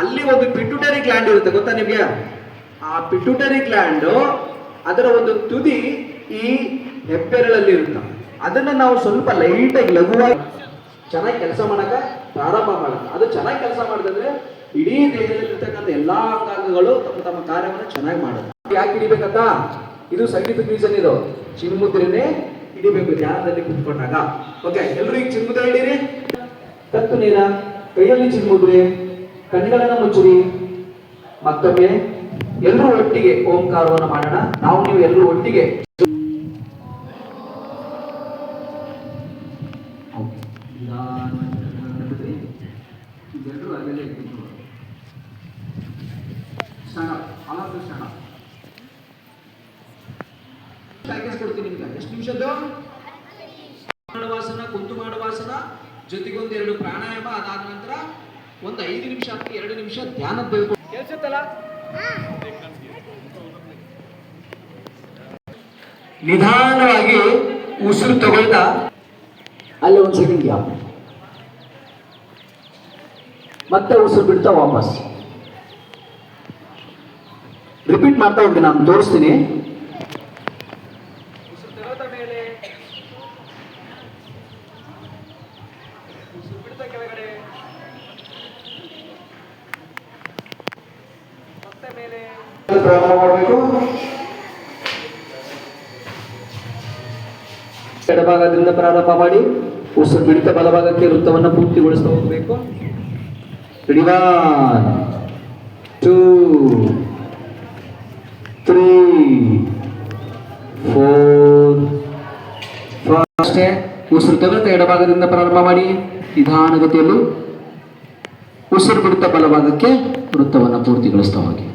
ಅಲ್ಲಿ ಒಂದು pituitary gland ಇರುತ್ತೆ, ಗೊತ್ತಾ ನಿಮಗೆ? ಆ ಪಿಟ್ಯುಟರಿ ಗ್ಲ್ಯಾಂಡ್ ಅದರ ಒಂದು ತುದಿ ಈ ಹೆಬ್ಬೆರಳಲ್ಲಿ ಇರುತ್ತೆ. ಅದನ್ನ ನಾವು ಸ್ವಲ್ಪ ಲೈಟಾಗಿ ಲಘುವಾಗಿ ಚೆನ್ನಾಗಿ ಕೆಲಸ ಮಾಡಕ ಪ್ರಾರಂಭ ಮಾಡುತ್ತೆ. ಅದು ಚೆನ್ನಾಗಿ ಕೆಲಸ ಮಾಡಿದ್ರೆ ಇಡೀ ದೇಹದಲ್ಲಿರ್ತಕ್ಕಂಥ ಎಲ್ಲಾ ಅಂಗಾಂಗಗಳು ತಮ್ಮ ತಮ್ಮ ಕಾರ್ಯವನ್ನು ಚೆನ್ನಾಗಿ ಮಾಡುತ್ತೆ. ಯಾಕೆ ಹಿಡಿಬೇಕಂತ? ಇದು ಸೈಂಟಿಫಿಕ್ ರೀಸನ್. ಇದು ಚಿನ್ಮುದ್ರೆನೇ ಹಿಡಿಬೇಕು ಧ್ಯಾನದಲ್ಲಿ ಕುತ್ಕೊಂಡಾಗ. ಓಕೆ, ಎಲ್ಲರೂ ಈಗ ಚಿನ್ಮುದ್ರೆ ಹಿಡೀರಿ. ಕತ್ತು ನೇರ, ಕೈಯಲ್ಲಿ ಚಿನ್ಮುದ್ರೆ, ಕಣ್ಣುಗಳನ್ನ ಮುಚ್ಚಿರಿ. ಮತ್ತೊಮ್ಮೆ ಎಲ್ಲರೂ ಒಟ್ಟಿಗೆ ಓಂಕಾರವನ್ನು ಮಾಡೋಣ. ನಾವು ನೀವು ಎಲ್ಲರೂ ಒಟ್ಟಿಗೆ ಕೊಡ್ತೀನಿ ನಿಮ್ಗೆ. ಎಷ್ಟು ನಿಮಿಷದ್ದು? ಮಾಡುವಾಸನ, ಕುಂತು ಮಾಡುವಾಸನ ಜೊತೆಗೊಂದು 2 ಪ್ರಾಣಾಯಾಮ. ಅದಾದ ನಂತರ ಒಂದು 5 ನಿಮಿಷ ಅಥವಾ 2 ನಿಮಿಷ ಧ್ಯಾನ ಬೇಕು. ಕೇಳಿಸುತ್ತಲ್ಲ? ನಿಧಾನವಾಗಿ ಉಸಿರು ತಗೊಳ್ತಾ ಅಲ್ಲಿ 1 ಸೆಕೆಂಡ್ ಗ್ಯಾಪ್, ಮತ್ತೆ ಉಸಿರು ಬಿಡ್ತಾ ವಾಪಸ್ ರಿಪೀಟ್ ಮಾಡ್ತಾ ಹೋಗ್ತೀನಿ. ನಾನು ತೋರಿಸ್ತೀನಿ. ಉಸಿರು ತಗೊಳ್ತಾ ಮೇಲೆ, ಉಸಿರು ಬಿಡ್ತಾ ಕೆಳಗಡೆ, ಮತ್ತೆ ಮೇಲೆ ಪ್ರಾರಂಭ ಮಾಡಬೇಕು. ಎಡಭಾಗದಿಂದ ಪ್ರಾರಂಭ ಮಾಡಿ ಉಸಿರು ಬಿಡಿತ ಬಲಭಾಗಕ್ಕೆ ವೃತ್ತವನ್ನು ಪೂರ್ತಿಗೊಳಿಸ್ತಾ ಹೋಗಬೇಕು. 1 2 3 4 5 ಅಷ್ಟೇ. ಉಸಿರು ತಗೊಳ್ತಾ ಎಡಭಾಗದಿಂದ ಪ್ರಾರಂಭ ಮಾಡಿ ನಿಧಾನಗತಿಯಲ್ಲಿ ಉಸಿರು ಬಿಡುತ್ತಾ ಬಲಭಾಗಕ್ಕೆ ವೃತ್ತವನ್ನು ಪೂರ್ತಿಗೊಳಿಸ್ತಾ ಹೋಗಿ.